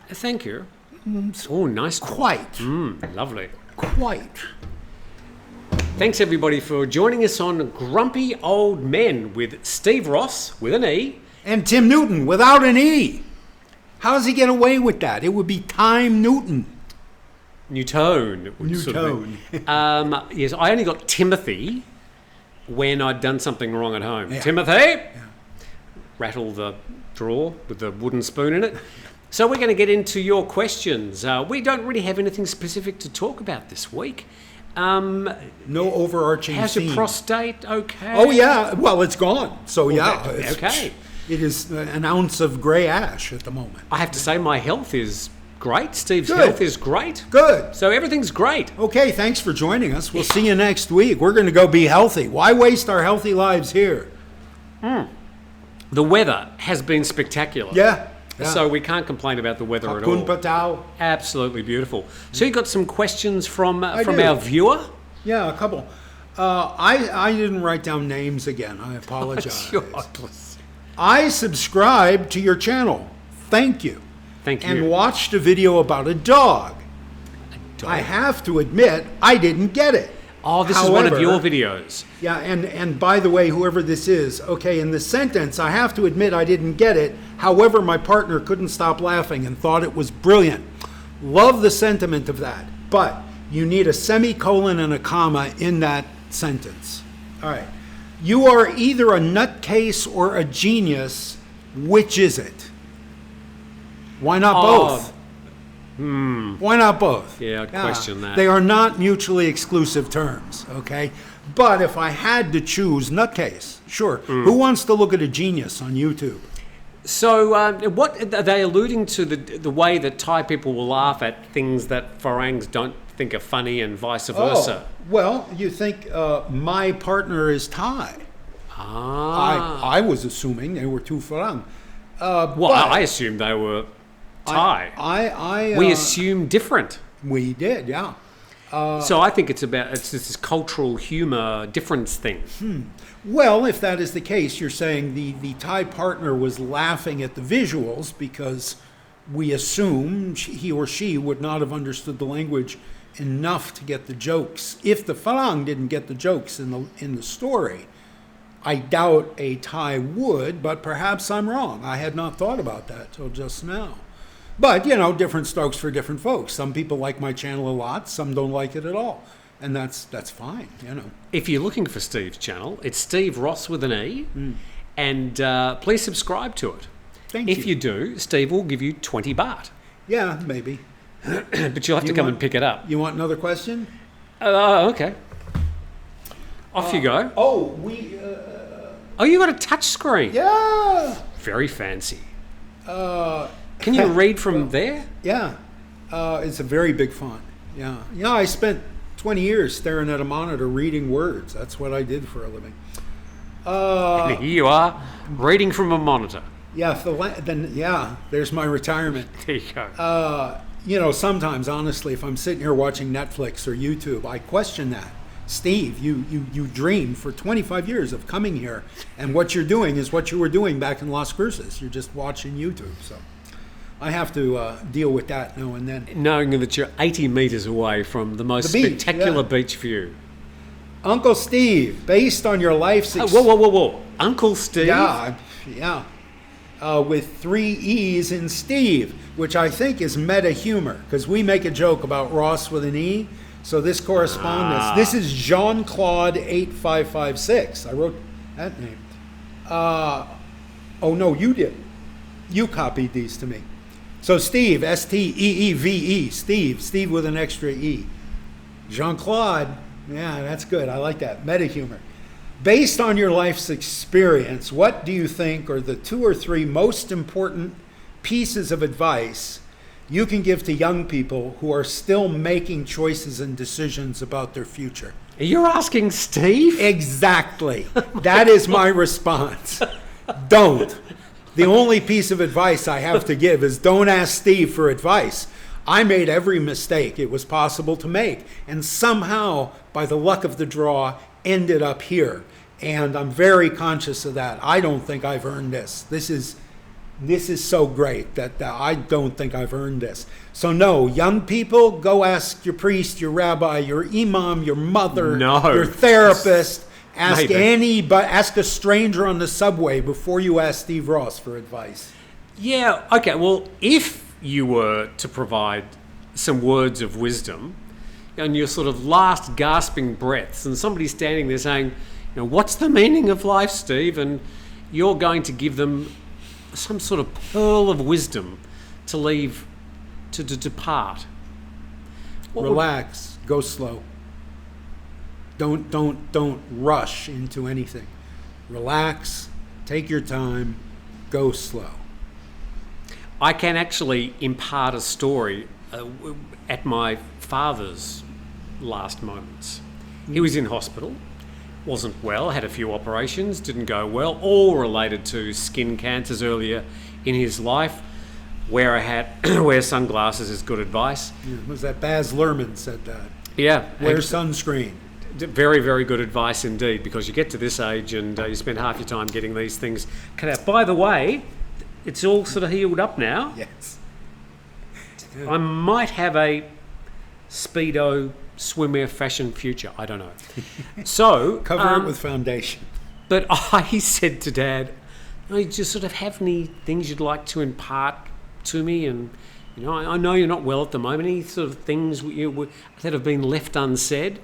Thank you. Oh, nice. Quite. Lovely. Quite. Thanks, everybody, for joining us on Grumpy Old Men with Steve Ross, with an E. And Tim Newton without an E. How does he get away with that? It would be Time Newton. Newtone. Newtone. Yes, I only got Timothy when I'd done something wrong at home. Yeah. Timothy! Yeah. Rattle the drawer with the wooden spoon in it. So we're going to get into your questions. We don't really have anything specific to talk about this week. No overarching How's theme. your prostate? Okay. Oh, yeah. Well, it's gone. So, yeah. Okay. It is an ounce of gray ash at the moment. I have to say my health is great. Steve's Good. health is great. Good. So everything's great. Okay, thanks for joining us. We'll see you next week. We're going to go be healthy. Why waste our healthy lives here? The weather has been spectacular. Yeah. So we can't complain about the weather at Hakun all. Patao. Absolutely beautiful. So you got some questions from do. our viewer? Yeah, a couple. I didn't write down names again. I apologize. I subscribed to your channel. Thank you. Thank you. And watched a video about a dog. I have to admit, I didn't get it. Oh, this is one of your videos. Yeah, and by the way, whoever this is, okay, in the sentence, I have to admit I didn't get it. However, my partner couldn't stop laughing and thought it was brilliant. Love the sentiment of that. But you need a semicolon and a comma in that sentence. All right. You are either a nutcase or a genius. Which is it? Why not both? Why not both? Yeah, I'd question that. They are not mutually exclusive terms, okay? But if I had to choose nutcase, sure. Who wants to look at a genius on YouTube? So what are they alluding to, the way that Thai people will laugh at things that Farangs don't think are funny and vice versa? Well, you think my partner is Thai. I was assuming they were two Farang. I assumed they were Thai. We assume different. We did, yeah. So I think it's this cultural humor difference thing. Well, if that is the case, you're saying the Thai partner was laughing at the visuals because we assume he or she would not have understood the language enough to get the jokes. If the Farang didn't get the jokes in the story, I doubt a Thai would, but perhaps I'm wrong. I had not thought about that till just now. But, different strokes for different folks. Some people like my channel a lot, some don't like it at all. And that's fine, If you're looking for Steve's channel, it's Steve Ross with an E, and please subscribe to it. Thank you. If you do, Steve will give you 20 baht. Yeah, maybe. But you'll have to come and pick it up. You want another question? Okay. Off you go. Oh, You got a touch screen. Yeah. Very fancy. Can you read from there? Yeah. It's a very big font. Yeah. I spent 20 years staring at a monitor reading words. That's what I did for a living. And here you are, reading from a monitor. Yeah. There's my retirement. There you go. Sometimes, honestly, if I'm sitting here watching Netflix or YouTube, I question that. Steve, you dreamed for 25 years of coming here, and what you're doing is what you were doing back in Las Cruces. You're just watching YouTube. So I have to deal with that now and then. Knowing that you're 80 meters away from the most spectacular beach view. Uncle Steve, based on your life's... Whoa. Uncle Steve? Yeah. With 3 E's in Steve, which I think is meta humor, because we make a joke about Ross with an E. So this correspondence, this is Jean-Claude 8556. I wrote that name. No, you did. You copied these to me. So Steve, S-T-E-E-V-E, Steve with an extra E. Jean-Claude, yeah, that's good. I like that. Meta humor. Based on your life's experience, what do you think are the 2 or 3 most important pieces of advice you can give to young people who are still making choices and decisions about their future? You're asking Steve? Exactly. That is my response. Don't. The only piece of advice I have to give is don't ask Steve for advice. I made every mistake it was possible to make, and somehow, by the luck of the draw, ended up here. And I'm very conscious of that. I don't think I've earned this. This This is so great that I don't think I've earned this. So no, young people, go ask your priest, your rabbi, your imam, your mother, your therapist. Ask ask a stranger on the subway before you ask Steve Ross for advice. Yeah, okay. Well, if you were to provide some words of wisdom on your sort of last gasping breaths, and somebody's standing there saying, what's the meaning of life, Steve? And you're going to give them some sort of pearl of wisdom to leave, to depart. Relax. Go slow. Don't rush into anything. Relax. Take your time. Go slow. I can actually impart a story at my father's last moments. He was in hospital, wasn't well, had a few operations, didn't go well, all related to skin cancers earlier in his life. Wear a hat, wear sunglasses is good advice. Yeah, was that Baz Luhrmann said that? Yeah. Wear sunscreen. Very, very good advice indeed, because you get to this age and you spend half your time getting these things cut out. By the way, it's all sort of healed up now. Yes. I might have a Speedo swimwear fashion future. I don't know. So cover it with foundation. But I said to Dad, you just sort of have any things you'd like to impart to me? And I know you're not well at the moment. Any sort of things that have been left unsaid?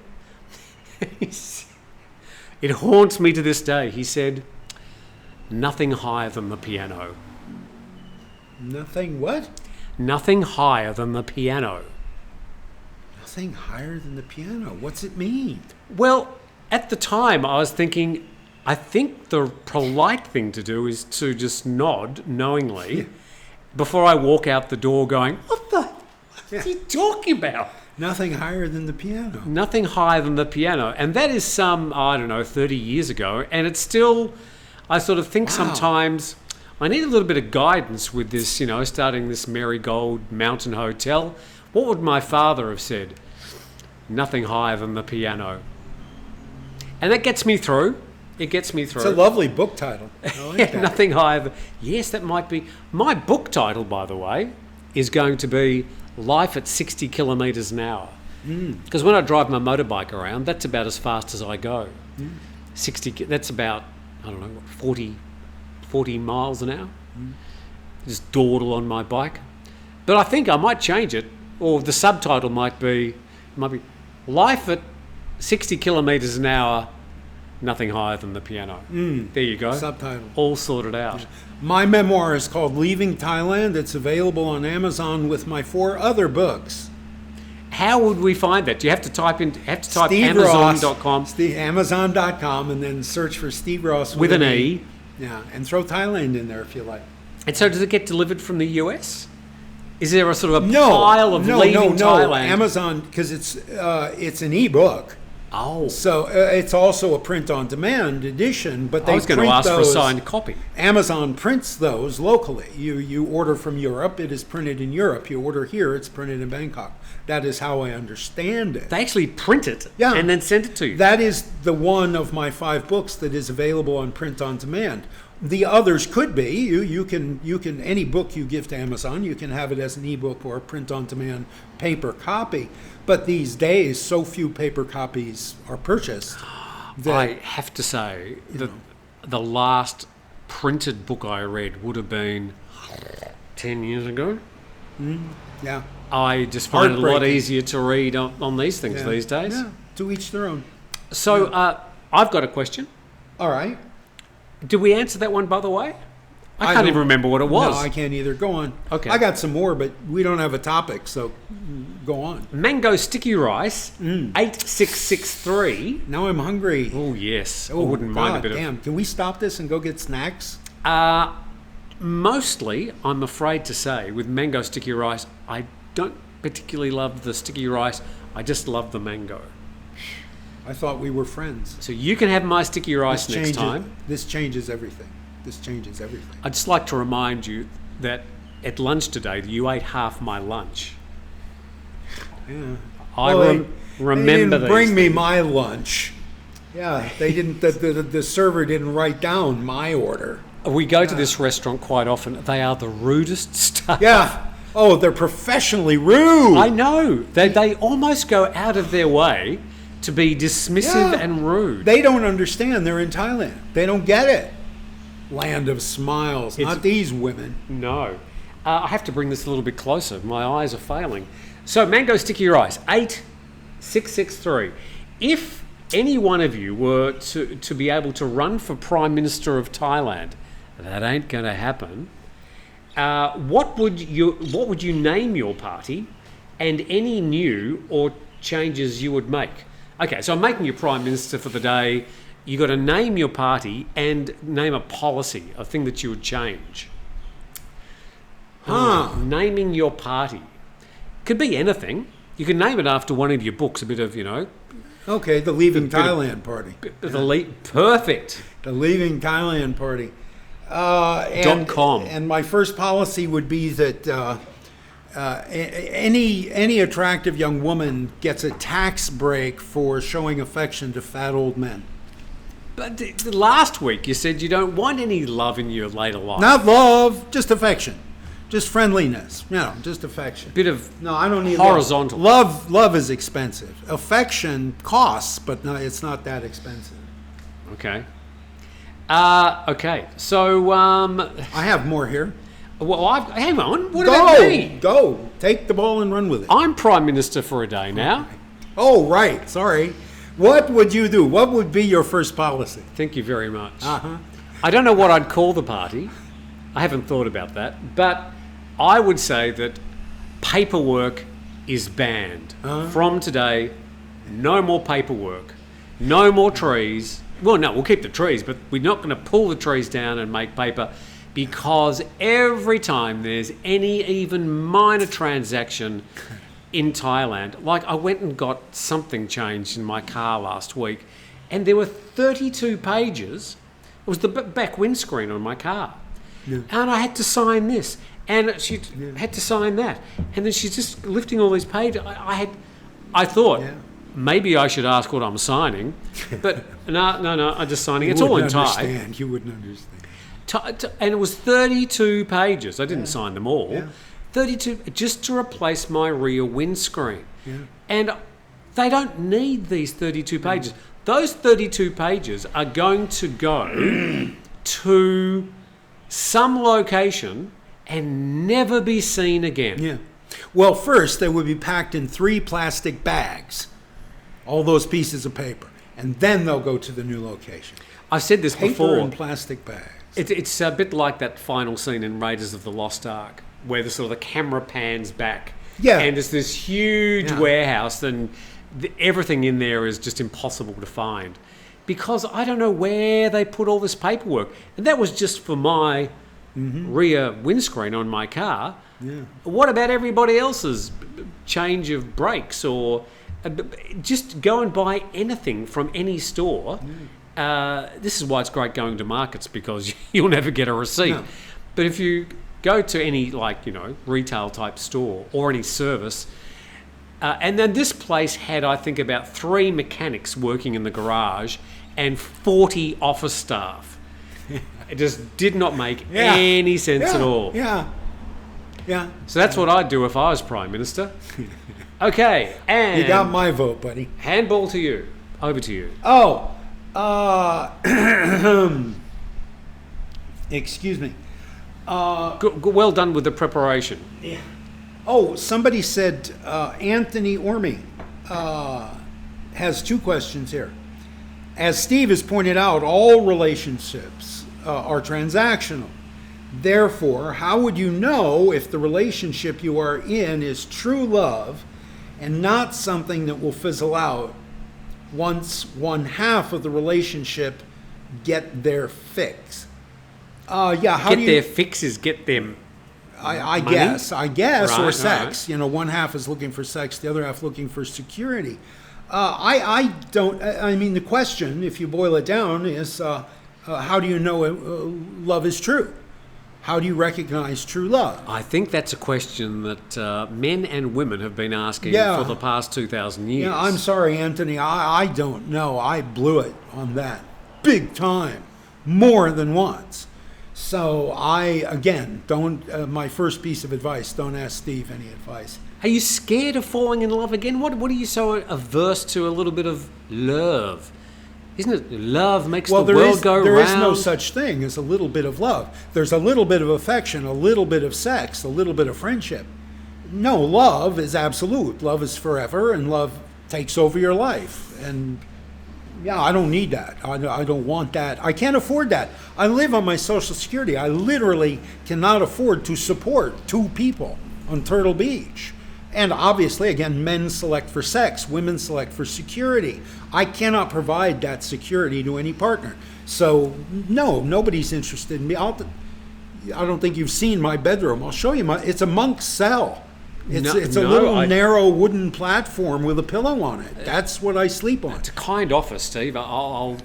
It haunts me to this day. He said, nothing higher than the piano. Nothing what? Nothing higher than the piano. Nothing higher than the piano. What's it mean? Well, at the time I was thinking, I think the polite thing to do is to just nod knowingly before I walk out the door going, what is he talking about? Nothing higher than the piano. Nothing higher than the piano. And that is 30 years ago. And it's still, I sort of think sometimes I need a little bit of guidance with this, starting this Marigold Mountain Hotel. What would my father have said? Nothing higher than the piano. And that gets me through. It gets me through. It's a lovely book title. I like that. Nothing higher than... Yes, that might be... My book title, by the way, is going to be Life at 60 kilometres an hour. Because when I drive my motorbike around, that's about as fast as I go. 60, that's about, 40 miles an hour. Just dawdle on my bike. But I think I might change it, or the subtitle might be Life at 60 kilometres an hour, nothing higher than the piano. There you go. Subtitle. All sorted out. My memoir is called Leaving Thailand. It's available on Amazon with my 4 other books. How would we find that? Do you have to type Steve Amazon.com? Amazon.com, and then search for Steve Ross with an E. Yeah, and throw Thailand in there if you like. And so does it get delivered from the US? Is there a sort of a pile of Leaving Thailand? Amazon, because it's an e-book. Oh. So it's also a print-on-demand edition, but they I was going to ask for a signed copy. Amazon prints those locally. You order from Europe, it is printed in Europe. You order here, it's printed in Bangkok. That is how I understand it. They actually print it and then send it to you. That is the one of my 5 books that is available on print-on-demand. The others could be. You can any book you give to Amazon, you can have it as an ebook or a print-on-demand paper copy. But these days, so few paper copies are purchased. I have to say that the last printed book I read would have been 10 years ago. Yeah. I just find it a lot easier to read on these things these days. Yeah, to each their own. So I've got a question. All right. Did we answer that one, by the way? I can't even remember what it was. No, I can't either. Go on. Okay. I got some more, but we don't have a topic, so go on. Mango sticky rice, 8663. Now I'm hungry. Oh, yes. I wouldn't mind a bit of... Can we stop this and go get snacks? Mostly, I'm afraid to say, with mango sticky rice, I don't particularly love the sticky rice. I just love the mango. I thought we were friends. So you can have my sticky rice next time. This changes everything. I'd just like to remind you that at lunch today, you ate half my lunch. Yeah. Remember they didn't bring me things. my lunch. Yeah, they didn't. The server didn't write down my order. We go to this restaurant quite often. They are the rudest stuff. Yeah. Oh, they're professionally rude. I know. They almost go out of their way to be dismissive and rude. They don't understand. They're in Thailand. They don't get it. Land of smiles. Not these women. No. I have to bring this a little bit closer. My eyes are failing. So, Mango Sticky Rice, 8663. If any one of you were to be able to run for Prime Minister of Thailand, that ain't going to happen. What would you name your party, and any new or changes you would make? Okay, so I'm making you Prime Minister for the day. You got to name your party and name a policy, a thing that you would change. Naming your party could be anything. You can name it after one of your books. A bit of Okay, the Leaving Thailand Party. Perfect. The Leaving Thailand Party. .com. And my first policy would be that any attractive young woman gets a tax break for showing affection to fat old men. But last week you said you don't want any love in your later life. Not love, just affection. Just friendliness. Just affection. Bit of I don't need horizontal. Love is expensive. Affection costs, but no, it's not that expensive. Okay. Okay. So I have more here. Well, hang on. What about me? Go. Take the ball and run with it. I'm Prime Minister for a day now. Oh, right. Sorry. What would you do? What would be your first policy? Thank you very much. Uh-huh. I don't know what I'd call the party. I haven't thought about that. But I would say that paperwork is banned. From today, no more paperwork. No more trees. Well, no, we'll keep the trees, but we're not going to pull the trees down and make paper, because every time there's any even minor transaction in Thailand, like I went and got something changed in my car last week, and there were 32 pages. It was the back windscreen on my car. Yeah. And I had to sign this, and she had to sign that, and then she's just lifting all these pages. I thought maybe I should ask what I'm signing, but no, I'm just signing. It's all in Thai. You wouldn't understand. And it was 32 pages. I didn't sign them all. Yeah. 32 just to replace my rear windscreen. Yeah. And they don't need these 32 pages. Those 32 pages are going to go to some location and never be seen again. Yeah. Well, first, they would be packed in 3 plastic bags, all those pieces of paper, and then they'll go to the new location. I've said this before. Paper and plastic bags. It's a bit like that final scene in Raiders of the Lost Ark, where the camera pans back. Yeah. And it's this huge warehouse, and everything in there is just impossible to find. Because I don't know where they put all this paperwork. And that was just for my rear windscreen on my car. Yeah. What about everybody else's change of brakes, or just go and buy anything from any store? This is why it's great going to markets, because you'll never get a receipt. No. But if you go to any retail type store or any service, and then this place had, I think, about 3 mechanics working in the garage and 40 office staff. It just did not make any sense at all. Yeah. So that's what I'd do if I was Prime Minister. Okay, and you got my vote, buddy. Handball to you. Over to you. Oh, excuse me. Well done with the preparation. Yeah. Oh, somebody said Anthony Orme has 2 questions here. As Steve has pointed out, all relationships are transactional. Therefore, how would you know if the relationship you are in is true love and not something that will fizzle out once one half of the relationship get their fix? How do you... their fixes, get them... I guess, right, or sex. Right. One half is looking for sex, the other half looking for security. The question, if you boil it down, is how do you know love is true? How do you recognize true love? I think that's a question that men and women have been asking for the past 2,000 years. Yeah, I'm sorry, Anthony. I don't know. I blew it on that big time, more than once. So don't. My first piece of advice: don't ask Steve any advice. Are you scared of falling in love again? What are you so averse to a little bit of love? Isn't it love makes the world go round? There is no such thing as a little bit of love. There's a little bit of affection, a little bit of sex, a little bit of friendship. No, love is absolute. Love is forever, and love takes over your life. And yeah, I don't need that. I don't want that. I can't afford that. I live on my Social Security. I literally cannot afford to support 2 people on Turtle Beach. And obviously, again, men select for sex, women select for security. I cannot provide that security to any partner. So, no, nobody's interested in me. I don't think you've seen my bedroom. I'll show you it's a monk's cell. It's a little narrow wooden platform with a pillow on it. That's what I sleep on. It's a kind offer, Steve. I'll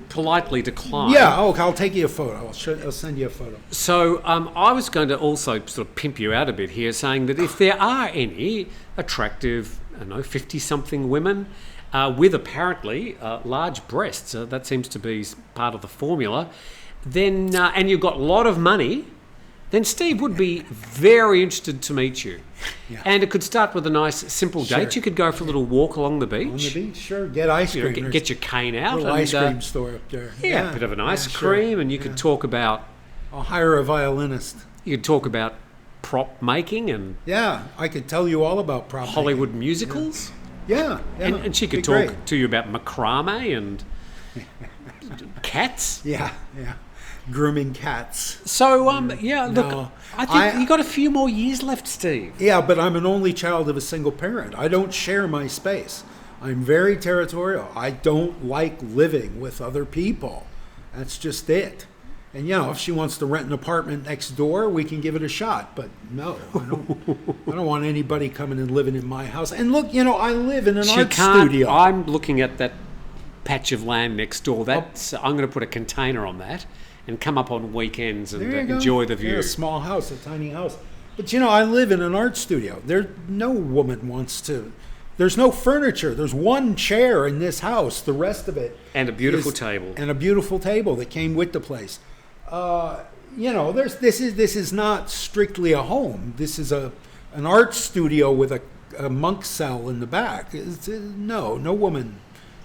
politely decline. Yeah, okay, I'll take you a photo. I'll send you a photo. So I was going to also sort of pimp you out a bit here, saying that if there are any attractive, 50-something women with apparently large breasts, that seems to be part of the formula, then and you've got a lot of money, then Steve would be very interested to meet you. Yeah. And it could start with a nice, simple date. You could go for a little walk along the beach. On the beach, sure. Get ice cream. Get your cane out. A little ice cream store up there. Yeah, a bit of an ice cream. And you could talk about... I'll hire a violinist. You could talk about prop making and... Yeah, I could tell you all about prop Hollywood musicals. Yeah. And she could talk to you about macrame and cats. Yeah. Grooming cats. So, look, I think you got a few more years left, Steve. Yeah, but I'm an only child of a single parent. I don't share my space. I'm very territorial. I don't like living with other people. That's just it. And, if she wants to rent an apartment next door, we can give it a shot. But no, I don't want anybody coming and living in my house. And look, I live in an art studio. I'm looking at that patch of land next door. I'm going to put a container on that and come up on weekends and enjoy the view. Yeah, a small house, a tiny house. But, I live in an art studio. No woman wants to... There's no furniture. There's one chair in this house. The rest of it... And a beautiful table. And a beautiful table that came with the place. This is not strictly a home. This is an art studio with a monk cell in the back. No woman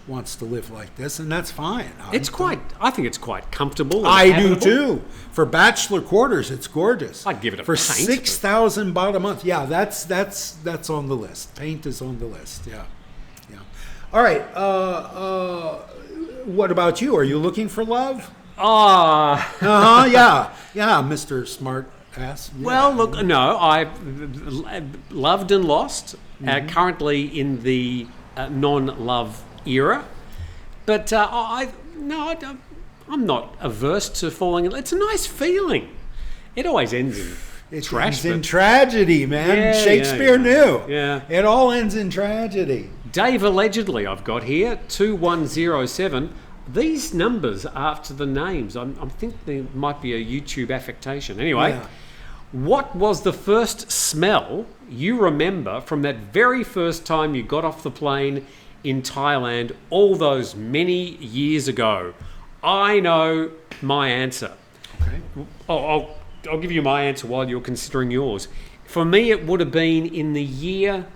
wants to live like this, and that's fine. I think it's quite comfortable. I do too. For bachelor quarters, it's gorgeous. I'd give it for $6,000 baht a month. Yeah, that's on the list. Paint is on the list. Yeah. All right. What about you? Are you looking for love? Yeah, Mr. Smart Ass. Yeah. Well, look, no, I've loved and lost. Currently in the non-love era, but I'm not averse to falling in love. It's a nice feeling. It always ends in trash. In tragedy, man. Yeah, Shakespeare knew. Yeah. It all ends in tragedy. Dave allegedly, I've got here 2107. These numbers after the names, I think there might be a YouTube affectation. Anyway, What was the first smell you remember from that very first time you got off the plane in Thailand all those many years ago? I know my answer. Okay. I'll give you my answer while you're considering yours. For me, it would have been in the year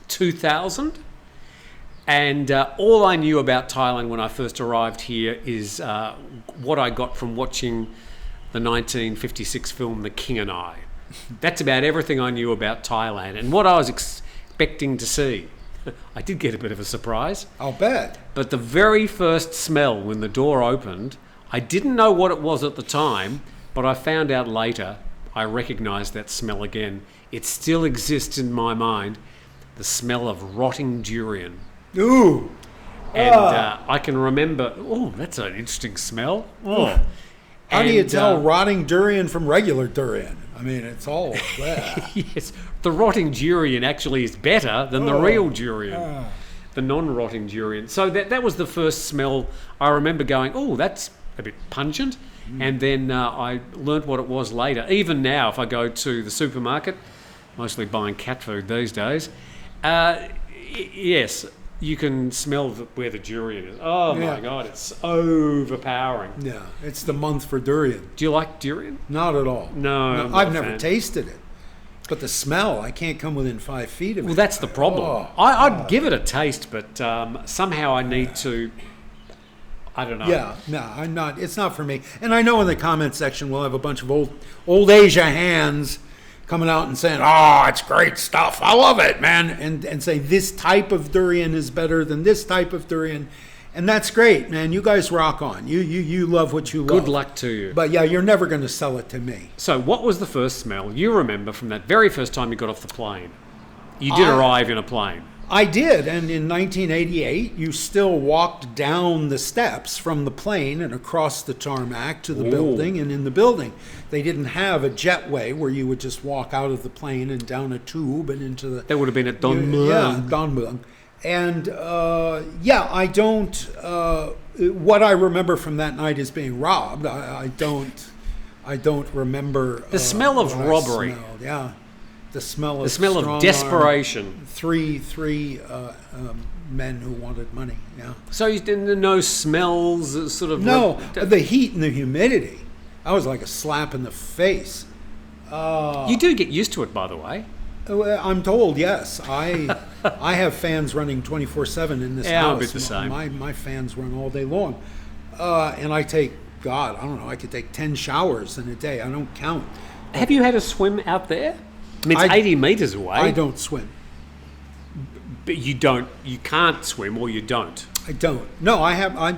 2000. And all I knew about Thailand when I first arrived here is what I got from watching the 1956 film The King and I. That's about everything I knew about Thailand and what I was expecting to see. I did get a bit of a surprise. I'll bet. But the very first smell when the door opened, I didn't know what it was at the time, but I found out later. I recognised that smell again. It still exists in my mind. The smell of rotting durian. Ooh. And I can remember, that's an interesting smell. How do you tell rotting durian from regular durian? I mean, it's all there. Yes, the rotting durian actually is better than the real durian, the non-rotting durian. So that was the first smell I remember going, that's a bit pungent. And then I learnt what it was later. Even now, if I go to the supermarket, mostly buying cat food these days, yes, you can smell where the durian is. Oh my God, it's overpowering. Yeah, it's the month for durian. Do you like durian? Not at all. No, I've never tasted it. But the smell, I can't come within 5 feet of it. Well, that's the problem. I'd give it a taste, but somehow I need to... I don't know. Yeah, no, I'm not. It's not for me. And I know in the comment section we'll have a bunch of old Asia hands coming out and saying, "Oh, it's great stuff. I love it, man," and say this type of durian is better than this type of durian. And that's great, man. You guys rock on. You love what you love. Good luck to you. But yeah, you're never going to sell it to me. So what was the first smell you remember from that very first time you got off the plane? You did arrive in a plane. I did, and in 1988, you still walked down the steps from the plane and across the tarmac to the building, and in the building. They didn't have a jetway where you would just walk out of the plane and down a tube and into the... That would have been at Don Mueang. Yeah, Don Mueang. And, I don't... what I remember from that night is being robbed. I don't remember... The smell of robbery. Yeah. The smell of desperation. Arm, three men who wanted money. Yeah. So you didn't know smells, sort of. No, the heat and the humidity. I was like a slap in the face. You do get used to it, by the way. I'm told, yes. I have fans running 24/7 in this house. I'll be the same. My fans run all day long, and I take I don't know. I could take 10 showers in a day. I don't count. Have you had a swim out there? I mean, it's 80 metres away. I don't swim. But you can't swim, or you don't. I don't. No, I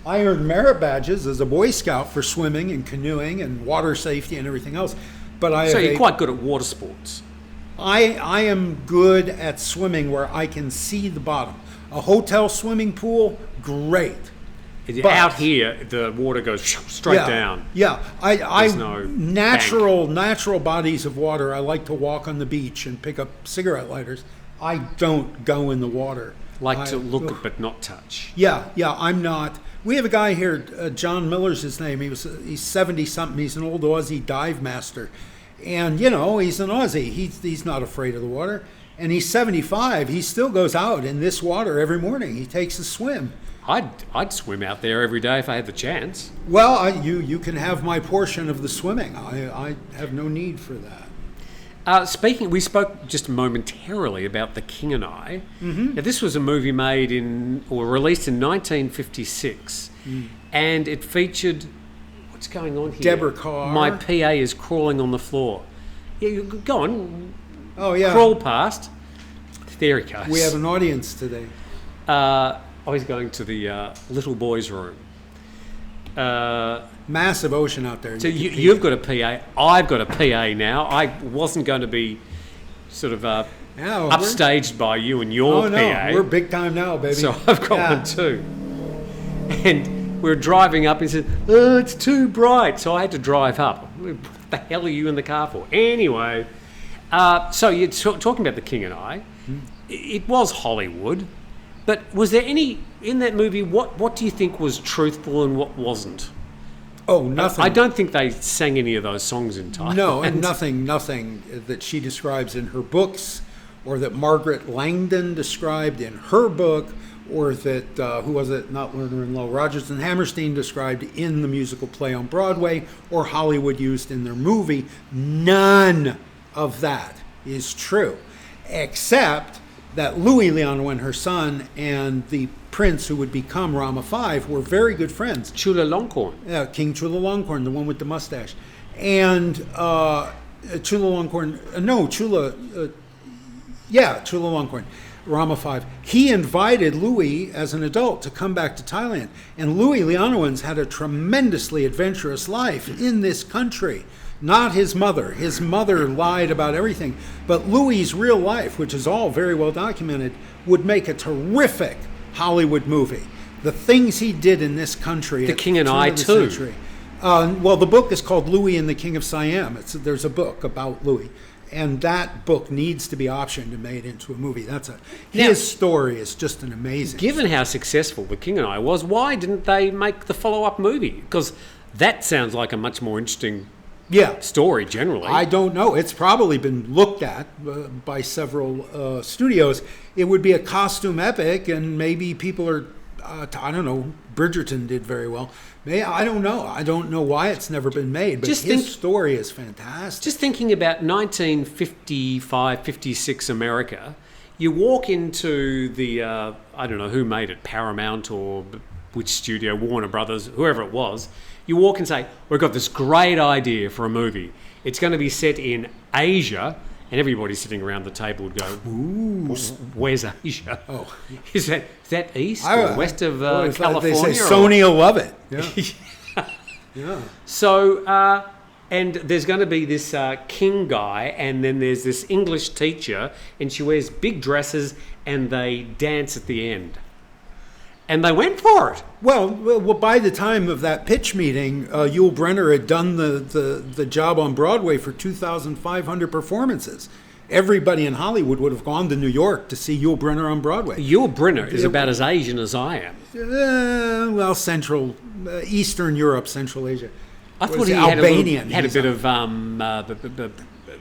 earned merit badges as a Boy Scout for swimming and canoeing and water safety and everything else. But so you're quite good at water sports. I am good at swimming where I can see the bottom. A hotel swimming pool, great. But out here, the water goes straight down. Yeah, There's no natural bodies of water. I like to walk on the beach and pick up cigarette lighters. I don't go in the water. To look but not touch. Yeah, I'm not. We have a guy here, John Miller's his name. He's 70 something. He's an old Aussie dive master, and he's an Aussie. He's not afraid of the water, and he's 75. He still goes out in this water every morning. He takes a swim. I'd swim out there every day if I had the chance. Well, you can have my portion of the swimming. I have no need for that. We spoke just momentarily about The King and I. Mm-hmm. Now, this was a movie made released in 1956, and it featured what's going on here? Deborah Carr. My PA is crawling on the floor. Yeah, go on. Oh yeah. Crawl past. There he goes. We have an audience today. He's going to the little boy's room. Massive ocean out there. So you've got a PA. I've got a PA now. I wasn't going to be sort of upstaged by you and your PA. No, we're big time now, baby. So I've got one too. And we're driving up and he said, "Oh, it's too bright." So I had to drive up. What the hell are you in the car for? Anyway, so you're talking about The King and I. It was Hollywood. But was there any, in that movie, what do you think was truthful and what wasn't? Oh, nothing. I don't think they sang any of those songs in Thailand. No, and nothing that she describes in her books, or that Margaret Langdon described in her book, or that, who was it, not Lerner and Lowe, Rodgers and Hammerstein described in the musical play on Broadway, or Hollywood used in their movie. None of that is true, except that Louis Lianwen, her son, and the prince who would become Rama V were very good friends. Chulalongkorn. Yeah, King Chulalongkorn, the one with the mustache. And Chulalongkorn, Chulalongkorn, Rama V. He invited Louis as an adult to come back to Thailand. And Louis Lianwen's had a tremendously adventurous life in this country. Not his mother. His mother lied about everything. But Louis's real life, which is all very well documented, would make a terrific Hollywood movie. The things he did in this country. The King and I, too. Well, the book is called Louis and the King of Siam. There's a book about Louis. And that book needs to be optioned and made into a movie. His story is just an amazing Given how successful The King and I was, why didn't they make the follow-up movie? Because That sounds like a much more interesting Yeah. story generally. I don't know. It's probably been looked at by several studios. It would be a costume epic, and maybe people are, I don't know, Bridgerton did very well. I don't know. I don't know why it's never been made, but his story is fantastic. Just thinking about 1955, 56 America, you walk into the, I don't know who made it, Paramount or which studio, Warner Brothers, whoever it was. You walk and say, we've got this great idea for a movie. It's going to be set in Asia, and everybody sitting around the table would go, ooh, where's Asia? Oh. Is that east or west of California? They say Sony will love it. Yeah. Yeah. So, and there's going to be this king guy, and then there's this English teacher, and she wears big dresses, and they dance at the end. And they went for it. Well, by the time of that pitch meeting, Yul Brynner had done the job on Broadway for 2,500 performances. Everybody in Hollywood would have gone to New York to see Yul Brynner on Broadway. Yul Brynner is about as Asian as I am. Eastern Europe, Central Asia. I thought he Albanian. had a bit of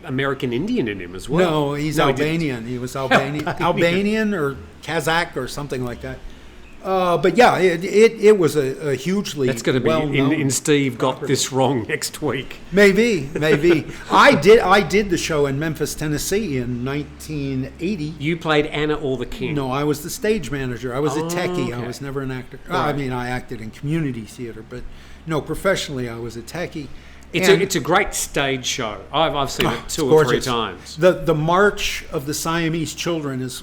American Indian in him as well. No, he's Albanian. He was Albanian or Kazakh or something like that. But yeah, it was a hugely That's going to be well-known in Steve got property. this wrong next week. Maybe. I did the show in Memphis, Tennessee in 1980. You played Anna or the King. No, I was the stage manager. I was a techie. Okay. I was never an actor. Right. I mean, I acted in community theater, but no, professionally, I was a techie. It's a great stage show. I've seen it two or three times. The March of the Siamese Children is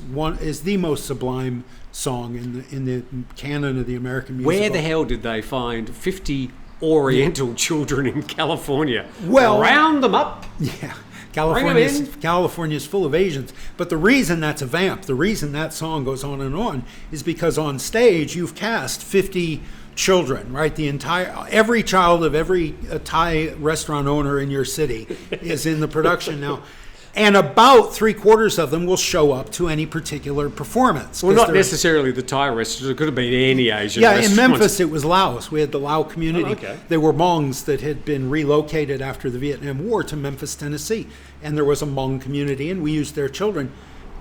the most sublime song in the canon of the American musical. Where the hell did they find 50 Oriental children in California? Well, round them up. Yeah. California's full of Asians. But the reason that's a vamp, the reason that song goes on, is because on stage you've cast 50 children, right? Every child of every Thai restaurant owner in your city is in the production now. And about 3/4 of them will show up to any particular performance. Well, not necessarily the Thai restaurant. It could have been any Asian restaurant. In Memphis it was Laos. We had the Lao community. Oh, okay. They were Hmongs that had been relocated after the Vietnam War to Memphis, Tennessee. And there was a Hmong community, and we used their children.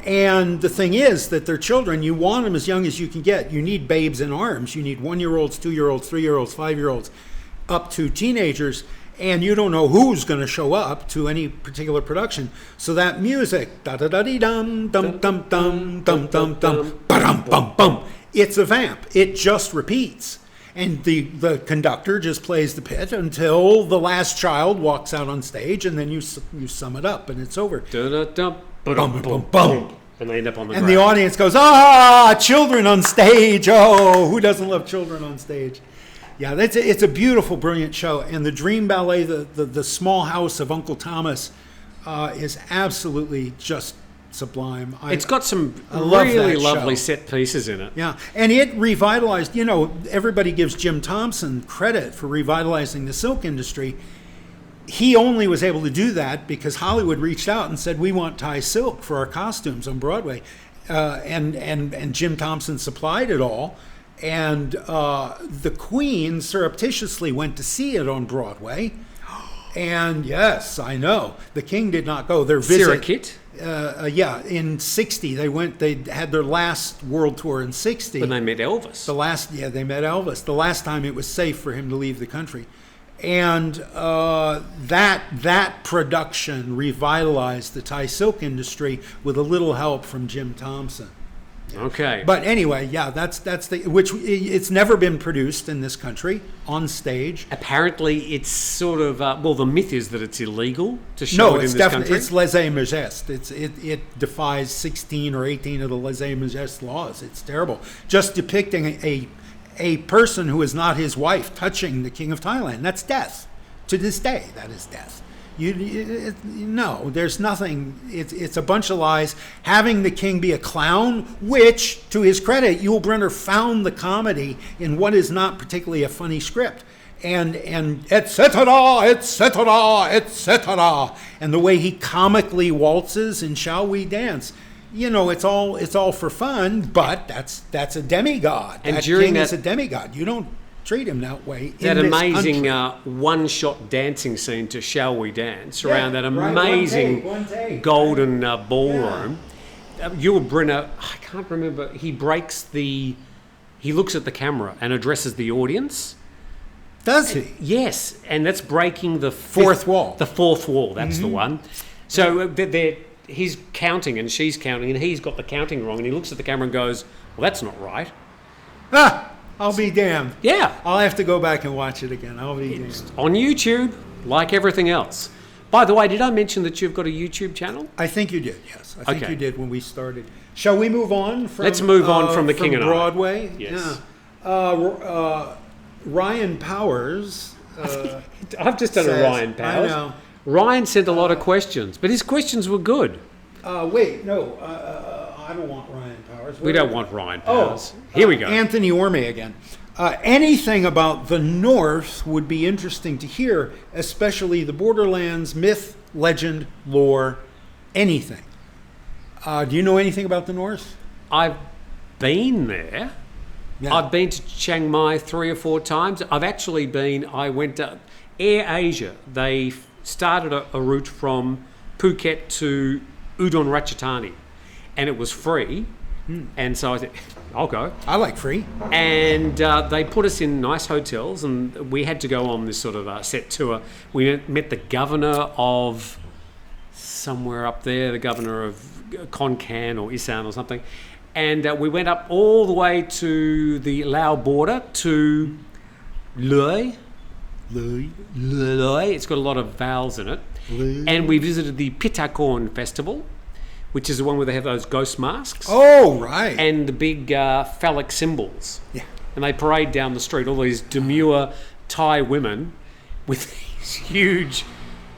And the thing is that their children, you want them as young as you can get. You need babes in arms. You need 1-year-olds, 2-year-olds, 3-year-olds, 5-year-olds, up to teenagers. And you don't know who's going to show up to any particular production. So that music, da-da-da-dee-dum, dum-dum-dum, dum-dum-dum, ba-dum-bum-bum, it's a vamp. It just repeats. And the conductor just plays the pit until the last child walks out on stage, and then you sum it up, and it's over. Da-da-dum, Bum-bum-bum. And they end up on the And ground. the audience goes, children on stage. Oh, who doesn't love children on stage? Yeah, it's a beautiful, brilliant show. And the Dream Ballet, the small house of Uncle Thomas, is absolutely just sublime. It's got some love really that lovely show. set pieces in it. Yeah, and it revitalized, everybody gives Jim Thompson credit for revitalizing the silk industry. He only was able to do that because Hollywood reached out and said, we want Thai silk for our costumes on Broadway. And Jim Thompson supplied it all. And the Queen surreptitiously went to see it on Broadway. And yes, I know. The King did not go. Their visit. Sirakit? In 60. They had their last world tour in 60. When they met Elvis. They met Elvis. The last time it was safe for him to leave the country. And that production revitalized the Thai silk industry with a little help from Jim Thompson. Okay. But anyway, yeah, it's never been produced in this country on stage. Apparently, it's sort of the myth is that it's illegal to show it in this country. It's lèse-majesté. It defies 16 or 18 of the lèse-majesté laws. It's terrible. Just depicting a person who is not his wife touching the King of Thailand. That's death. To this day, that is death. No, there's nothing. It's a bunch of lies. Having the king be a clown, which, to his credit, Yul Brynner found the comedy in what is not particularly a funny script. And et cetera, et cetera, et cetera. And the way he comically waltzes in Shall We Dance. It's all for fun, but that's a demigod. And that during king that- is a demigod. You don't treat him that way. That in this amazing country. one-shot dancing scene to "Shall We Dance" around that right, amazing one take. golden ballroom. Yul Brynner, I can't remember. He looks at the camera and addresses the audience. Does he? Yes, and that's breaking the Fourth wall. The fourth wall. That's the one. So he's counting and she's counting, and he's got the counting wrong. And he looks at the camera and goes, "Well, that's not right." I'll be damned. Yeah. I'll have to go back and watch it again. I'll be damned. On YouTube, like everything else. By the way, did I mention that you've got a YouTube channel? I think you did, yes. I think Okay. you did when we started. Shall we move on from Let's move on from The King and I. Broadway? Yes. Yeah. Ryan Powers. I've just done says- a Ryan Powers. I know. Ryan sent a lot of questions, but his questions were good. Wait, no. I don't want Ryan Powers. We don't want Ryan Powers. Here we go. Anthony Orme again. Anything about the North would be interesting to hear, especially the borderlands, myth, legend, lore, anything. Do you know anything about the North? I've been there. Yeah. I've been to Chiang Mai 3 or 4 times. I went to Air Asia. They started a route from Phuket to Udon Ratchathani, and it was free. And so I said, I'll go. I like free. And they put us in nice hotels, and we had to go on this sort of set tour. We met the governor of somewhere up there, the governor of Konkan or Isan or something. And we went up all the way to the Lao border to Loei. Loei. It's got a lot of vowels in it. And we visited the Pitakorn Festival, which is the one where they have those ghost masks. Oh, right. And the big phallic symbols. Yeah. And they parade down the street, all these demure Thai women with these huge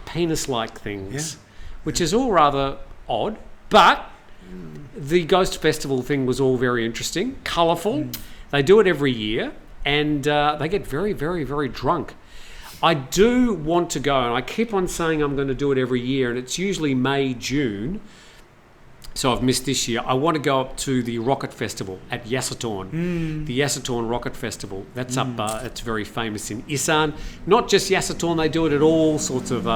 penis-like things, which is all rather odd. But the Ghost Festival thing was all very interesting, colourful. They do it every year, and they get very, very, very drunk. I do want to go, and I keep on saying I'm going to do it every year, and it's usually May, June. So I've missed this year. I want to go up to the Rocket Festival at Yasothorn. The Yasothorn Rocket Festival. That's up. It's very famous in Isan. Not just Yasothorn. They do it at all sorts of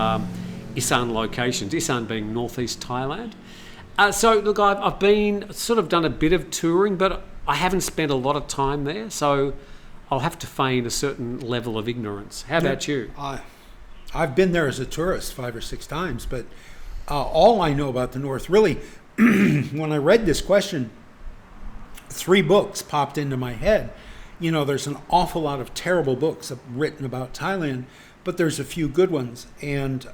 Isan locations. Isan being northeast Thailand. So look, I've been sort of done a bit of touring, but I haven't spent a lot of time there. So I'll have to feign a certain level of ignorance. How about you? I've been there as a tourist 5 or 6 times, but all I know about the North really. When I read this question, 3 books popped into my head. You know, there's an awful lot of terrible books written about Thailand, but there's a few good ones. And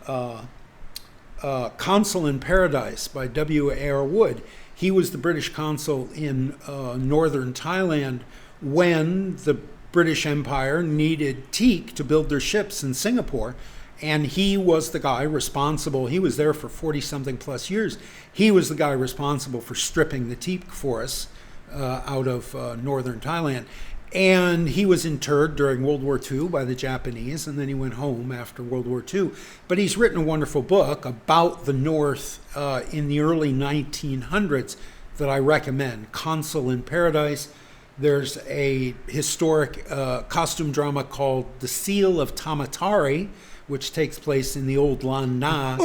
Consul in Paradise by W.A.R. Wood. He was the British consul in northern Thailand when the British Empire needed teak to build their ships in Singapore. And he was the guy responsible. He was there for 40-something plus years. He was the guy responsible for stripping the teak forests out of northern Thailand. And he was interred during World War II by the Japanese, and then he went home after World War II. But he's written a wonderful book about the North in the early 1900s that I recommend, Consul in Paradise. There's a historic costume drama called The Seal of Tamatari, which takes place in the old Lan Na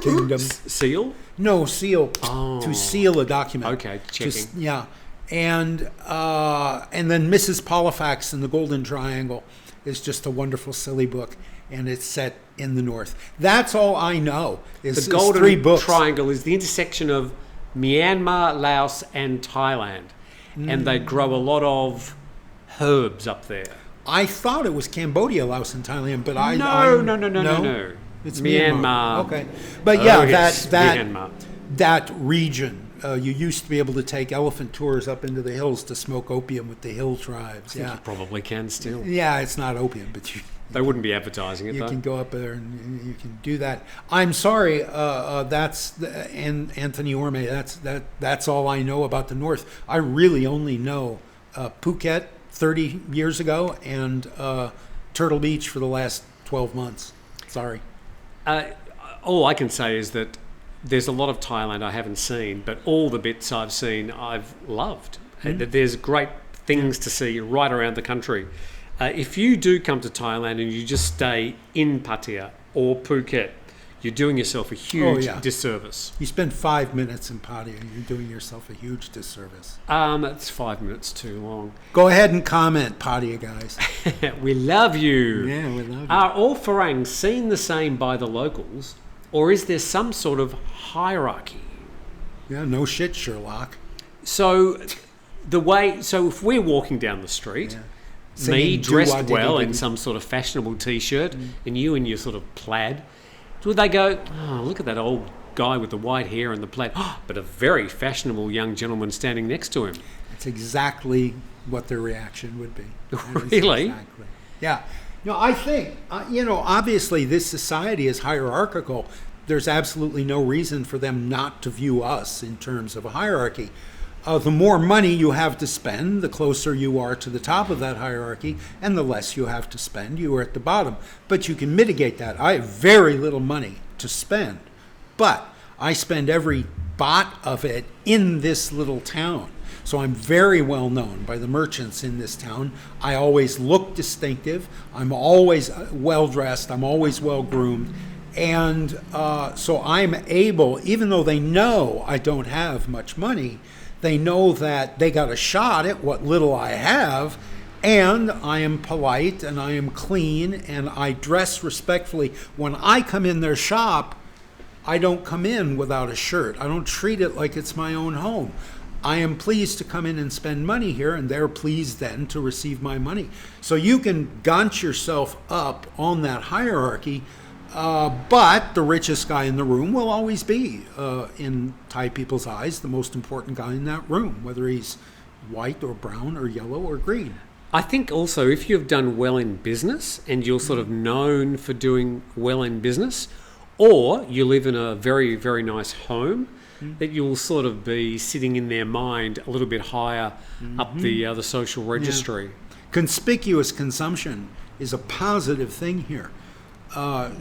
kingdom. Seal? No, seal. Oh. To seal a document. Okay, checking. Yeah. And then Mrs. Polifax in the Golden Triangle is just a wonderful, silly book, and it's set in the North. That's all I know. The Golden Triangle is the intersection of Myanmar, Laos, and Thailand. And they grow a lot of herbs up there. I thought it was Cambodia, Laos, and Thailand, but No. It's Myanmar. Okay, but yeah, yes, that Myanmar. that region. You used to be able to take elephant tours up into the hills to smoke opium with the hill tribes. You probably can still. Yeah, it's not opium, but They wouldn't be advertising it, you though. can go up there and you can do that. I'm sorry, Anthony Orme. That's all I know about the North. I really only know Phuket 30 years ago and Turtle Beach for the last 12 months. Sorry. All I can say is that there's a lot of Thailand I haven't seen, but all the bits I've seen I've loved. There's great things to see right around the country. if you do come to Thailand and you just stay in Pattaya or Phuket, you're doing yourself a huge disservice. You spend 5 minutes in Pattaya, you're doing yourself a huge disservice. It's 5 minutes too long. Go ahead and comment, Pattaya guys. We love you. Yeah, we love you. Are all Farangs seen the same by the locals, or is there some sort of hierarchy? Yeah, no shit, Sherlock. So if we're walking down the street, me dressed well in some sort of fashionable t-shirt, and you in your sort of plaid, would they go, oh, look at that old guy with the white hair and the plaid, but a very fashionable young gentleman standing next to him? That's exactly what their reaction would be. Really? Exactly. Yeah. No, I think, obviously this society is hierarchical. There's absolutely no reason for them not to view us in terms of a hierarchy. The more money you have to spend, the closer you are to the top of that hierarchy, and the less you have to spend, you are at the bottom. But you can mitigate that. I have very little money to spend, but I spend every baht of it in this little town. So I'm very well known by the merchants in this town. I always look distinctive. I'm always well dressed. I'm always well groomed. And so I'm able, even though they know I don't have much money, they know that they got a shot at what little I have, and I am polite and I am clean and I dress respectfully. When I come in their shop, I don't come in without a shirt. I don't treat it like it's my own home. I am pleased to come in and spend money here, and they're pleased then to receive my money. So you can gaunt yourself up on that hierarchy. But the richest guy in the room will always be, in Thai people's eyes, the most important guy in that room, whether he's white or brown or yellow or green. I think also if you've done well in business and you're sort of known for doing well in business, or you live in a very, very nice home, that you'll sort of be sitting in their mind a little bit higher up the social registry. Yeah. Conspicuous consumption is a positive thing here.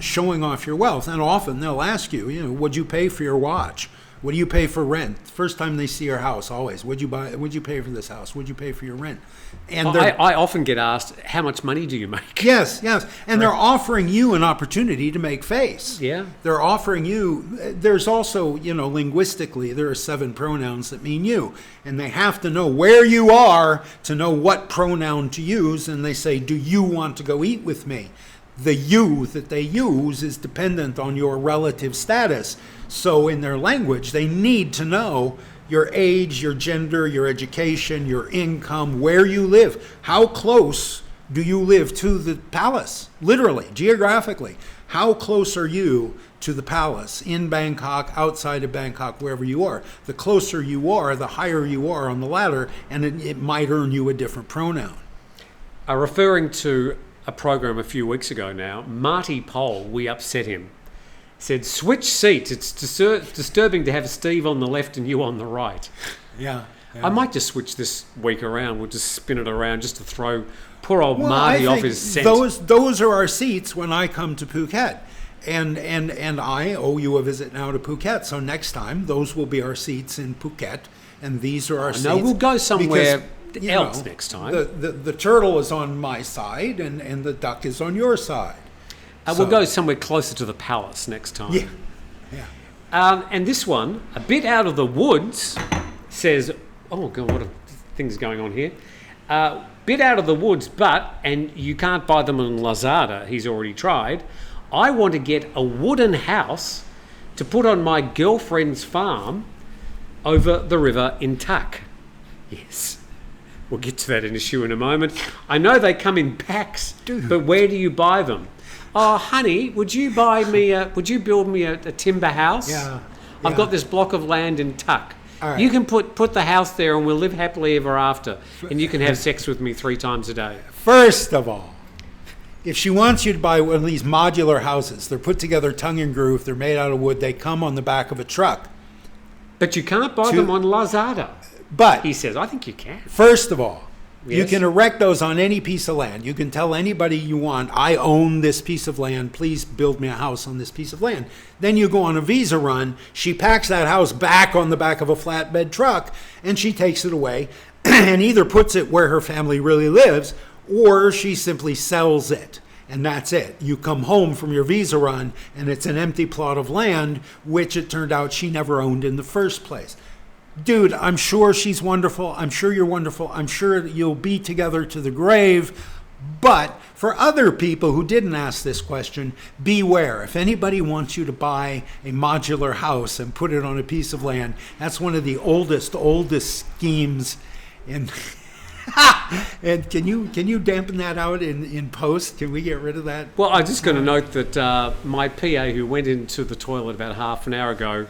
Showing off your wealth, and often they'll ask you, what'd you pay for your watch? What do you pay for rent? First time they see your house, always, what'd you buy? What'd you pay for this house? What'd you pay for your rent? And I often get asked, how much money do you make? Yes, and they're offering you an opportunity to make face. Yeah, they're offering you. There's also, linguistically, there are 7 pronouns that mean you, and they have to know where you are to know what pronoun to use. And they say, do you want to go eat with me? The you that they use is dependent on your relative status. So in their language, they need to know your age, your gender, your education, your income, where you live. How close do you live to the palace? Literally, geographically. How close are you to the palace in Bangkok, outside of Bangkok, wherever you are? The closer you are, the higher you are on the ladder, and it might earn you a different pronoun. Referring to a program a few weeks ago now, Marty Pole, we upset him, said, switch seats. It's disturbing to have Steve on the left and you on the right. Yeah. I might just switch this week around. We'll just spin it around just to throw poor old Marty off his scent. Those are our seats when I come to Phuket. And I owe you a visit now to Phuket. So next time, those will be our seats in Phuket. And these are our seats. No, we'll go somewhere else next time. The turtle is on my side and the duck is on your side. We'll go somewhere closer to the palace next time. Yeah. And this one, a bit out of the woods, says, oh God, what are things going on here? Bit out of the woods, and you can't buy them on Lazada, he's already tried. I want to get a wooden house to put on my girlfriend's farm over the river in Tak. Yes. We'll get to that issue in a moment. I know they come in packs, but where do you buy them? Oh, honey, would you build me a timber house? Yeah. I've got this block of land in Tak. Right. You can put the house there and we'll live happily ever after. And you can have sex with me 3 times a day. First of all, if she wants you to buy one of these modular houses, they're put together tongue and groove, they're made out of wood, they come on the back of a truck. But you can't buy them on Lazada. But he says, I think you can. First of all, yes, you can erect those on any piece of land. You can tell anybody you want, I own this piece of land, please build me a house on this piece of land. Then you go on a visa run, she packs that house back on the back of a flatbed truck, and she takes it away and either puts it where her family really lives, or she simply sells it. And that's it. You come home from your visa run, and it's an empty plot of land, which it turned out she never owned in the first place. Dude, I'm sure she's wonderful. I'm sure you're wonderful. I'm sure you'll be together to the grave. But for other people who didn't ask this question, beware. If anybody wants you to buy a modular house and put it on a piece of land, that's one of the oldest schemes in... And can you dampen that out in post? Can we get rid of that? Well, I'm just going to note that my PA, who went into the toilet about half an hour ago,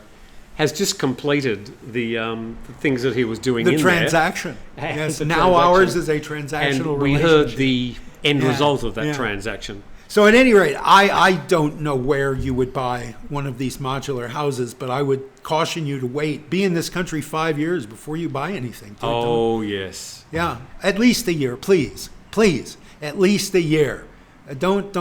has just completed the things that he was doing the in transaction. there. Yes, the now transaction. ours is a transactional and we relationship. heard the end result of that transaction. So at any rate, I don't know where you would buy one of these modular houses, but I would caution you to wait. Be in this country 5 years before you buy anything. Yes. Yeah, at least a year, please. Please, at least a year. Don't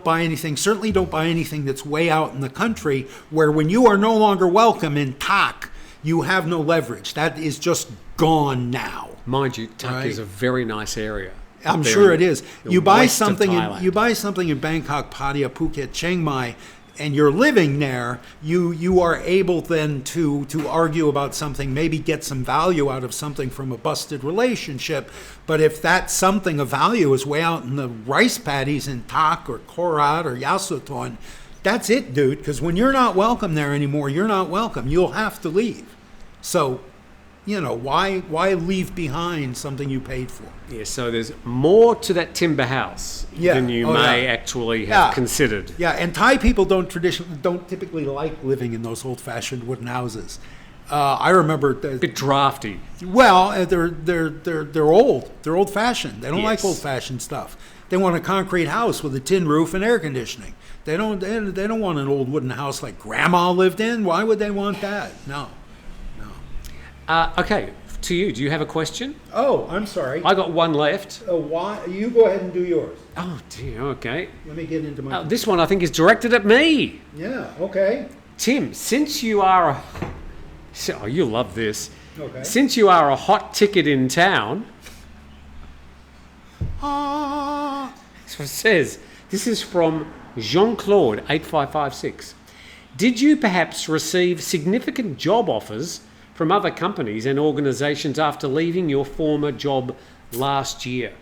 buy anything. Certainly don't buy anything that's way out in the country where when you are no longer welcome in Tak, you have no leverage. That is just gone now. Mind you, Tak is a very nice area. I'm sure it is. You buy something in in Bangkok, Pattaya, Phuket, Chiang Mai, and you're living there, you are able then to argue about something, maybe get some value out of something from a busted relationship. But if that something of value is way out in the rice paddies in Tak or Korat or Yasuthon, that's it, dude. Because when you're not welcome there anymore, you're not welcome. You'll have to leave. So, why leave behind something you paid for? Yeah, so there's more to that timber house than you may actually have considered. Yeah, and Thai people don't typically like living in those old-fashioned wooden houses. I remember a bit drafty. Well, they're old. They're old-fashioned. They don't like old-fashioned stuff. They want a concrete house with a tin roof and air conditioning. They don't want an old wooden house like Grandma lived in. Why would they want that? No. Okay, to you. Do you have a question? Oh, I'm sorry. I got one left. Why? You go ahead and do yours. Oh dear. Okay. Let me get into my. This one I think is directed at me. Yeah. Okay. Tim, since you are you'll love this. Okay. Since you are a hot ticket in town. That's what it says. This is from Jean-Claude 8556. Did you perhaps receive significant job offers from other companies and organisations after leaving your former job last year?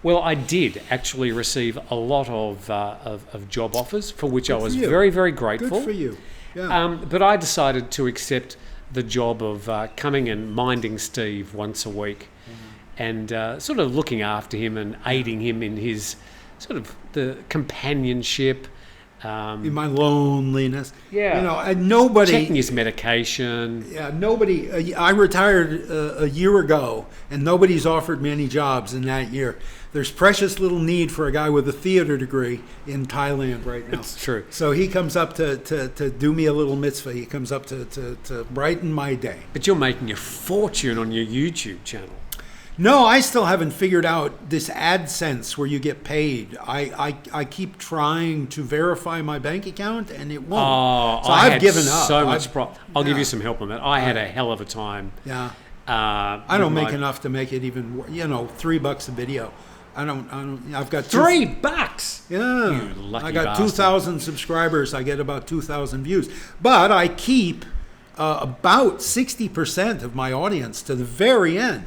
Well, I did actually receive a lot of job offers, for which I was very, very grateful. Good for you. Yeah. But I decided to accept the job of coming and minding Steve once a week and sort of looking after him and aiding him in his sort of the companionship. In my loneliness. Yeah. Nobody... Checking his medication. Yeah, nobody... I retired a year ago, and nobody's offered me any jobs in that year. There's precious little need for a guy with a theater degree in Thailand right now. It's true. So he comes up to do me a little mitzvah. He comes up to brighten my day. But you're making a fortune on your YouTube channel. No, I still haven't figured out this AdSense where you get paid. I keep trying to verify my bank account and it won't. So I've given up. So much I'll give you some help on that. I had a hell of a time. Yeah. I don't make enough to make it even. $3 a video. I've got $3. Yeah. You lucky I got bastard. 2,000 subscribers. I get about 2,000 views. But I keep about 60% of my audience to the very end,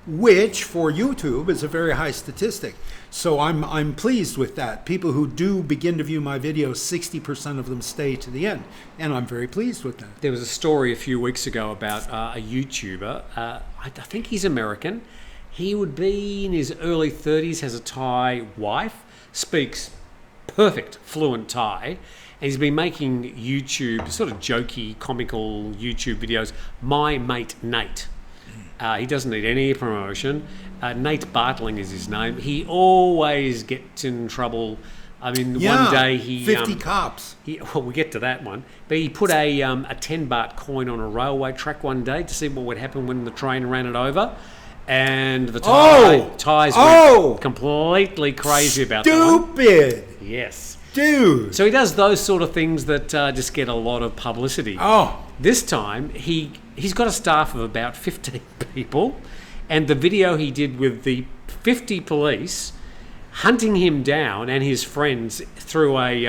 which for YouTube is a very high statistic. So I'm pleased with that. People who do begin to view my videos, 60% of them stay to the end, and I'm very pleased with that. There was a story a few weeks ago about a YouTuber. I think he's American. He would be in his early 30s, has a Thai wife, speaks perfect, fluent Thai, and he's been making YouTube, sort of jokey, comical YouTube videos. My Mate Nate. He doesn't need any promotion. Nate Bartling is his name. He always gets in trouble. I mean, one day he... 50 cops. Well, we'll get to that one. But he put a 10 baht coin on a railway track one day to see what would happen when the train ran it over. And the Thais went completely crazy about that one. Stupid! Yes. Dude! So he does those sort of things that just get a lot of publicity. Oh. This time, he's got a staff of about 15 people, and the video he did with the 50 police hunting him down and his friends through a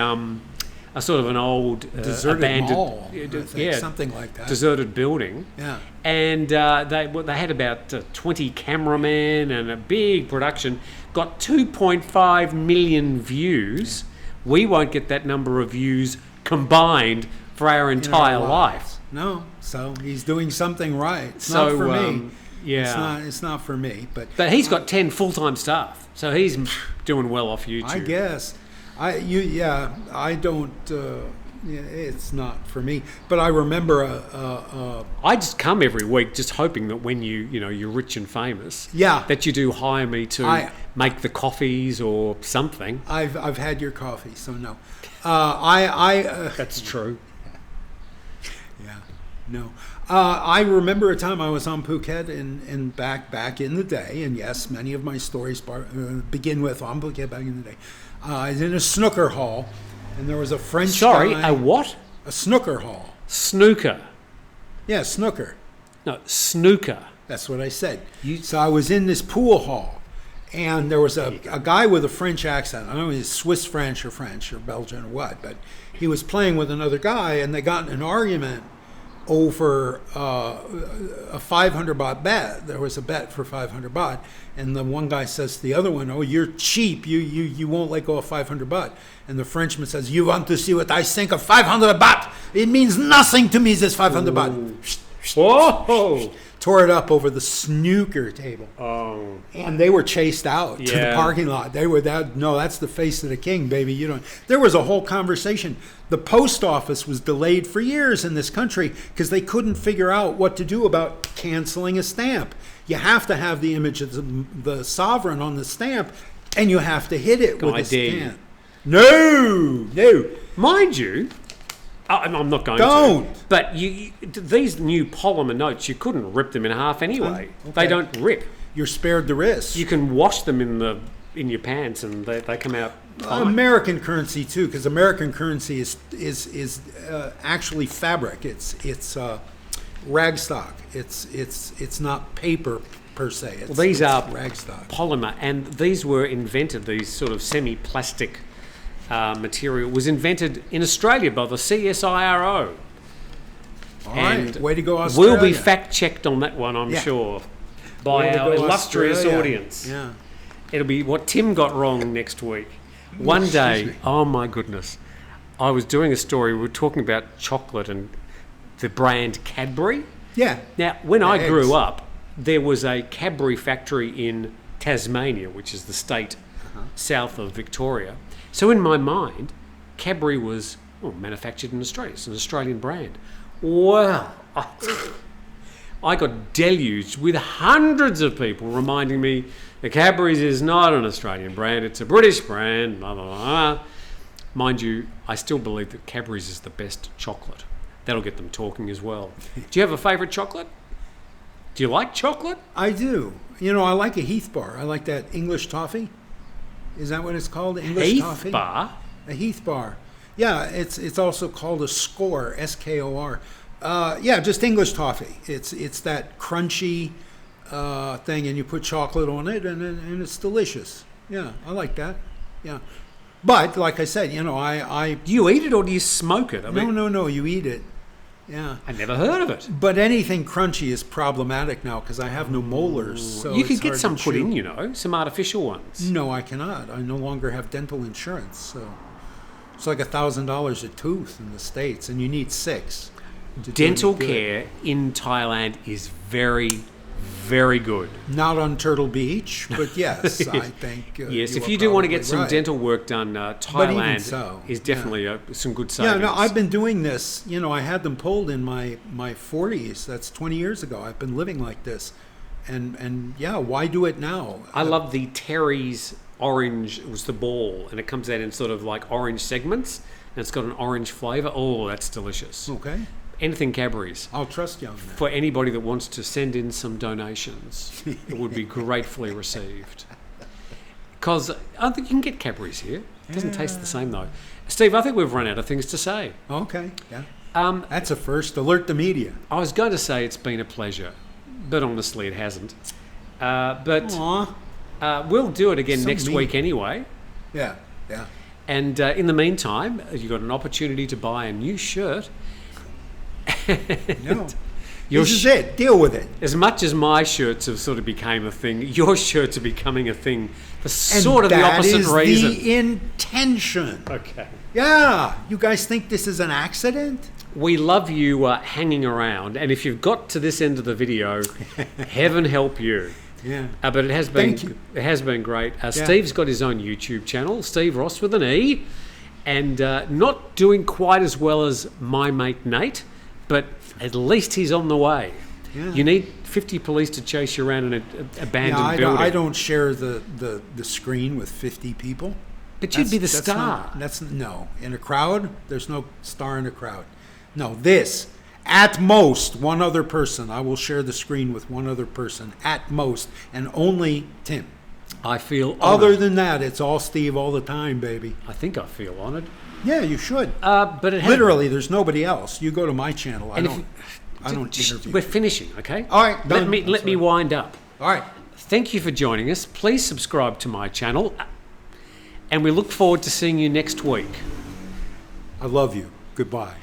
sort of an old Deserted abandoned mall, I think, something like that. deserted building. Yeah. And they had about 20 cameramen and a big production. Got 2.5 million views. We won't get that number of views combined for our entire life. No, so he's doing something right. It's So, not for me. yeah. It's not for me. But But he's got 10 full-time staff, so he's doing well off YouTube. I guess I don't. It's not for me. But I remember I just come every week just hoping that when you're rich and famous, Yeah. that you do hire me to make the coffees or something. I've had your coffee, so no. That's true. Yeah, no. I remember a time I was on Phuket and back in the day, and yes, many of my stories begin with on Phuket back in the day. I was in a snooker hall, and there was a French guy. A what? A snooker hall. Snooker. Yeah, snooker. No, snooker. That's what I said. So I was in this pool hall, and there was a guy with a French accent. I don't know if he's Swiss French or Belgian or what, but he was playing with another guy, and they got in an argument over a 500 baht bet. There was a bet for 500 baht, and the one guy says to the other one, "Oh, you're cheap. You won't let go of 500 baht." And the Frenchman says, "You want to see what I think of 500 baht? It means nothing to me, this 500 baht." Whoa! Tore it up over the snooker table. Oh. And they were chased out to the Yeah. parking lot. They were that. No, that's the face of the king, baby. You don't. There was a whole conversation. The post office was delayed for years in this country because they couldn't figure out what to do about canceling a stamp. You have to have the image of the sovereign on the stamp, and you have to hit it with a stamp. No. Mind you, I'm not going Don't. to. But these new polymer notes, you couldn't rip them in half anyway. Okay. They don't rip. You're spared the risk. You can wash them in your pants, and they come out fine. American currency too, because American currency is actually fabric. It's ragstock. It's not paper per se. It's, These are ragstock. polymer, and these were invented. These sort of semi-plastic material was invented in Australia by the CSIRO. All right, way to go, We'll Australia. be fact-checked on that one, I'm sure, by Way to our go, illustrious Australia. audience. Yeah. It'll be what Tim got wrong next week. One day, oh my goodness, I was doing a story, we were talking about chocolate and the brand Cadbury. Yeah. Now, when The I eggs. grew up, there was a Cadbury factory in Tasmania, which is the state south of Victoria. So in my mind, Cadbury was manufactured in Australia. It's an Australian brand. Well, I got deluged with hundreds of people reminding me the Cadbury's is not an Australian brand, it's a British brand, blah, blah, blah. Mind you, I still believe that Cadbury's is the best chocolate. That'll get them talking as well. Do you have a favourite chocolate? Do you like chocolate? I do. I like a Heath bar. I like that English toffee. Is that what it's called? English Heath toffee? bar? A Heath bar. Yeah, it's also called a skor, S-K-O-R. Yeah, just English toffee. It's that crunchy thing, and you put chocolate on it, and it's delicious. Yeah, I like that. Yeah. But, like I said, I Do you eat it or do you smoke it? No, you eat it. Yeah. I never heard of it. But anything crunchy is problematic now because I have no molars. So You could it's get hard some to put chew. in, some artificial ones. No, I cannot. I no longer have dental insurance. So it's like $1,000 a tooth in the States, and you need 6. to do Dental any good. care in Thailand is very, very good. Not on Turtle Beach, but yes, I think. Yes, if are you do want to get probably some right. dental work done, even Thailand so, is definitely some good Yeah, savings. no, I've been doing this. I had them pulled in my 40s. That's 20 years ago. I've been living like this, and yeah, why do it now? I love the Terry's orange. It was the ball, and it comes out in sort of like orange segments, and it's got an orange flavour. Oh, that's delicious. Okay, Anything Cadbury's. I'll trust you on that. For anybody that wants to send in some donations, it would be gratefully received. Because I think you can get Cadbury's here. It doesn't taste the same though. Steve, I think we've run out of things to say. Okay, yeah. That's a first. Alert the media. I was going to say it's been a pleasure, but honestly it hasn't. But Aw. We'll do it again So next mean. week anyway. Yeah, yeah. And in the meantime, you've got an opportunity to buy a new shirt. No. Your This is it. Deal with it. As much as my shirts have sort of became a thing, your shirts are becoming a thing for And sort of the that opposite is reason. the intention. Okay. Yeah. You guys think this is an accident? We love you hanging around, and if you've got to this end of the video, heaven help you. Yeah. But it has been Thank you. It has been great. Steve's got his own YouTube channel, Steve Ross with an E, and not doing quite as well as my mate Nate, but at least he's on the way. Yeah. You need 50 police to chase you around in an abandoned building. I don't share the screen with 50 people. But you'd be the star. No. In a crowd, there's no star in a crowd. No, this. At most, one other person. I will share the screen with one other person. At most. And only Tim. I feel honored. Other than that, it's all Steve all the time, baby. I think I feel honoured. Yeah, you should. But it Literally, there's nobody else. You go to my channel. I don't interview. We're finishing, okay? All right, done. Let me wind up. All right. Thank you for joining us. Please subscribe to my channel. And we look forward to seeing you next week. I love you. Goodbye.